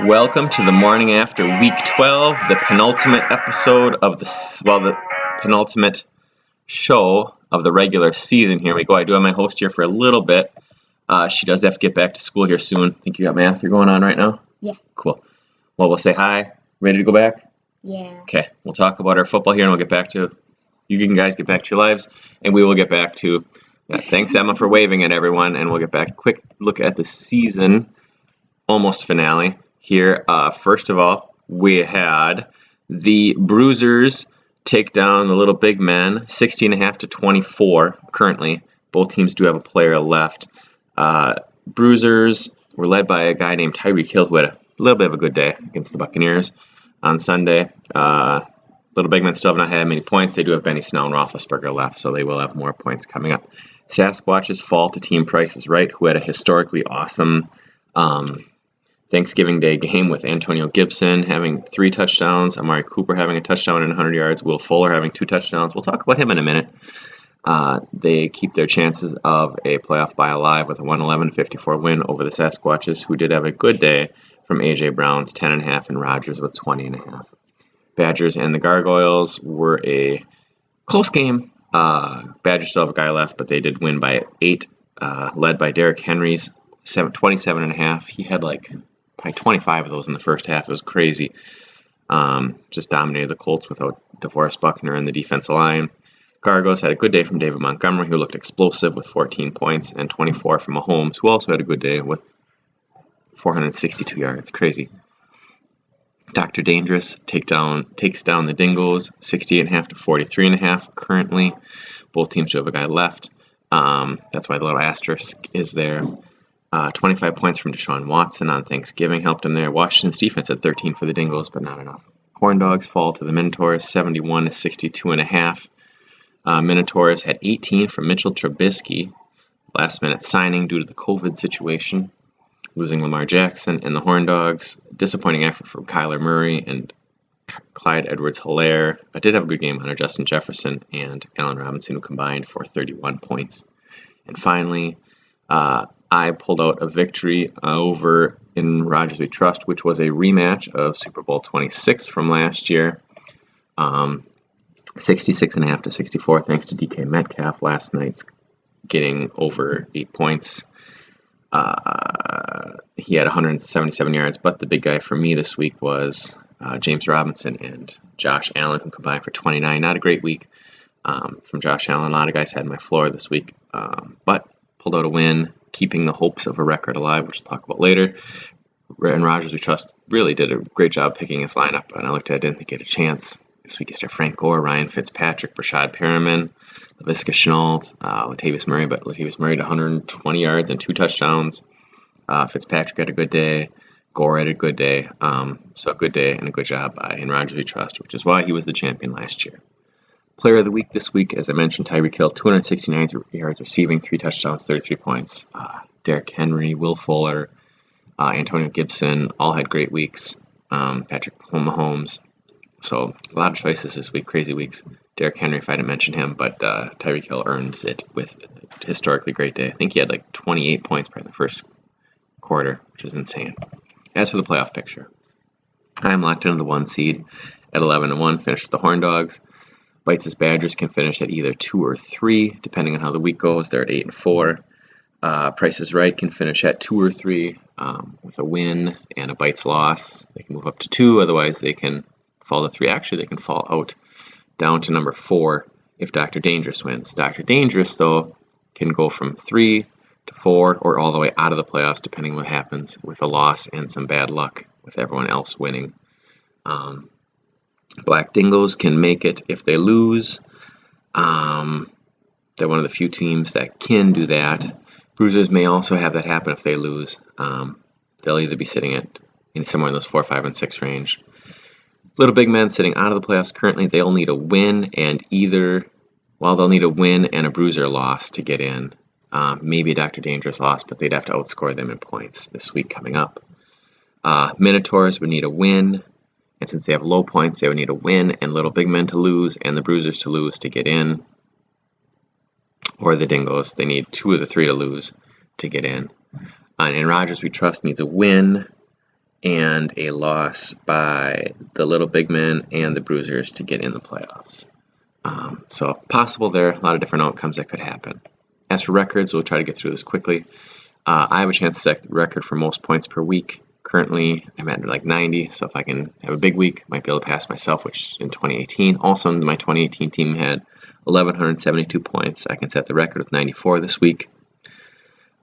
Welcome to the morning after week 12, the penultimate episode of the penultimate show of the regular season. Here we go. I do have my host here for a little bit. She does have to get back to school here soon. I think you got math you're going on right now? Yeah. Cool. Well, we'll say hi. Ready to go back? Yeah. Okay. We'll talk about our football here and we'll get back to, you can guys get back to your lives, and we will get back to, thanks Emma for waving at everyone, and we'll get back. Quick look at the season almost finale. Here, first of all, we had the Bruisers take down the Little Big Men, 16.5 to 24 currently. Both teams do have a player left. Bruisers were led by a guy named Tyreek Hill, who had a little bit of a good day against the Buccaneers on Sunday. Little Big Men still have not had many points. They do have Benny Snell and Roethlisberger left, so they will have more points coming up. Sasquatch's fall to Team Price is Right, who had a historically awesome Thanksgiving Day game with Antonio Gibson having 3 touchdowns, Amari Cooper having a touchdown and 100 yards, Will Fuller having 2 touchdowns. We'll talk about him in a minute. They keep their chances of a playoff bye alive with a 111-54 win over the Sasquatches, who did have a good day from A.J. Brown's 10.5 and Rodgers with 20.5. Badgers and the Gargoyles were a close game. Badgers still have a guy left, but they did win by 8, led by Derrick Henry's 27.5. He had probably 25 of those in the first half. It was crazy. Just dominated the Colts without DeForest Buckner and the defensive line. Gargos had a good day from David Montgomery, who looked explosive with 14 points, and 24 from Mahomes, who also had a good day with 462 yards. Crazy. Dr. Dangerous takes down the Dingoes, 68.5 to 43.5 currently. Both teams do have a guy left. That's why the little asterisk is there. 25 points from Deshaun Watson on Thanksgiving helped him there. Washington's defense had 13 for the Dingoes, but not enough. Horn Dogs fall to the Minotaurs, 71 to 62.5. Minotaurs had 18 from Mitchell Trubisky, last-minute signing due to the COVID situation, losing Lamar Jackson. And the Horn Dogs, disappointing effort from Kyler Murray and Clyde Edwards-Helaire. I did have a good game under Justin Jefferson and Allen Robinson, who combined for 31 points. And finally, I pulled out a victory over in Rodgers We Trust, which was a rematch of Super Bowl 26 from last year. 66.5 to 64, thanks to DK Metcalf last night's getting over 8 points. He had 177 yards, but the big guy for me this week was James Robinson and Josh Allen, who combined for 29. Not a great week from Josh Allen. A lot of guys had my floor this week, but pulled out a win, keeping the hopes of a record alive, which we'll talk about later. And Rodgers We Trust really did a great job picking his lineup, and I looked at it, I didn't think he had a chance. This week is their Frank Gore, Ryan Fitzpatrick, Brashad Perriman, Laviska Shenault, Latavius Murray, but Latavius Murray had 120 yards and 2 touchdowns. Fitzpatrick had a good day. Gore had a good day. So a good day and a good job by Rodgers We Trust, which is why he was the champion last year. Player of the week this week, as I mentioned, Tyreek Hill, 269 yards receiving, 3 touchdowns, 33 points. Derrick Henry, Will Fuller, Antonio Gibson, all had great weeks. Patrick Mahomes. So a lot of choices this week, crazy weeks. Derrick Henry, if I didn't mention him, but Tyreek Hill earns it with a historically great day. I think he had 28 points probably in the first quarter, which is insane. As for the playoff picture, I'm locked into the 1 seed at 11-1, finished with the Horn Dogs. Bites' Badgers can finish at either 2 or 3, depending on how the week goes. They're at 8-4. Price is Right can finish at 2 or 3 with a win and a Bites loss. They can move up to 2, otherwise they can fall to 3. Actually, they can fall out down to number 4 if Dr. Dangerous wins. Dr. Dangerous, though, can go from 3 to 4 or all the way out of the playoffs, depending on what happens with a loss and some bad luck with everyone else winning. Black Dingoes can make it if they lose. They're one of the few teams that can do that. Bruisers may also have that happen if they lose. They'll either be sitting at somewhere in those 4, 5, and 6 range. Little Big Men sitting out of the playoffs currently. They'll need a win and they'll need a win and a Bruiser loss to get in. Maybe a Dr. Dangerous loss, but they'd have to outscore them in points this week coming up. Minotaurs would need a win. And since they have low points, they would need a win and Little Big Men to lose and the Bruisers to lose to get in. Or the Dingoes, they need 2 of the 3 to lose to get in. And Rogers We Trust needs a win and a loss by the Little Big Men and the Bruisers to get in the playoffs. So possible there, a lot of different outcomes that could happen. As for records, we'll try to get through this quickly. I have a chance to set the record for most points per week. Currently, I'm at like 90, so if I can have a big week, I might be able to pass myself, which in 2018. Also, my 2018 team had 1,172 points. I can set the record with 94 this week.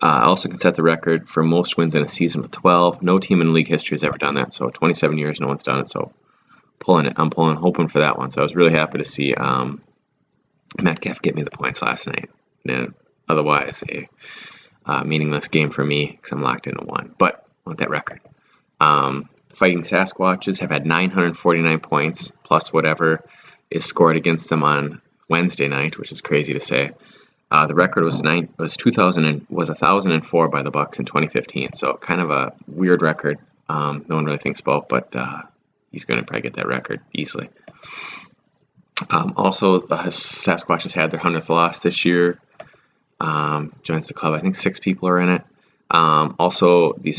I also can set the record for most wins in a season with 12. No team in league history has ever done that, so 27 years, no one's done it, so hoping for that one. So I was really happy to see Metcalf get me the points last night. And otherwise, a meaningless game for me because I'm locked into one. But I want that record. Fighting Sasquatches have had 949 points plus whatever is scored against them on Wednesday night, which is crazy to say. The record was 1,004 by the Bucks in 2015, so kind of a weird record. No one really thinks about, but he's going to probably get that record easily. Also, the Sasquatches had their 100th loss this year. Joins the club. I think 6 people are in it. Also, the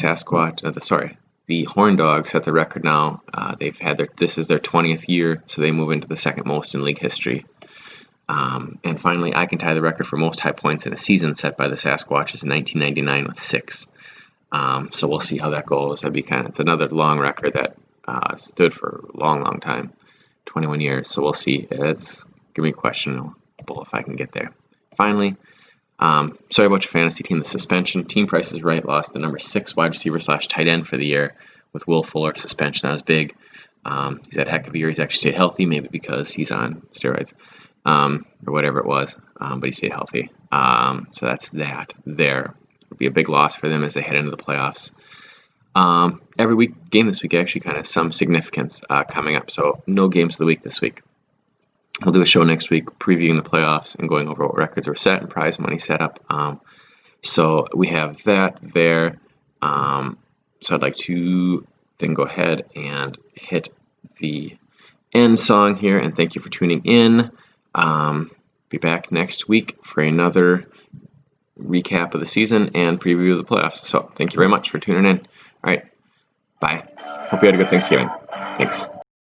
the Horn Dogs set the record now. This is their 20th year, so they move into the second most in league history. And finally, I can tie the record for most high points in a season set by the Sasquatches in 1999 with 6. So we'll see how that goes. It's another long record that stood for a long, long time, 21 years. So we'll see. It's gonna be questionable if I can get there. Finally, sorry about your fantasy team. The suspension. Team Price is Right lost the number 6 wide receiver / tight end for the year with Will Fuller suspension. That was big. He's had a heck of a year. He's actually stayed healthy, maybe because he's on steroids or whatever it was, but he stayed healthy. So that's that there. It'll be a big loss for them as they head into the playoffs. Every game this week actually kind of some significance coming up. So no games of the week this week. We'll do a show next week previewing the playoffs and going over what records were set and prize money set up. So we have that there. So I'd like to then go ahead and hit the end song here and thank you for tuning in. Be back next week for another recap of the season and preview of the playoffs. So thank you very much for tuning in. All right. Bye. Hope you had a good Thanksgiving. Thanks.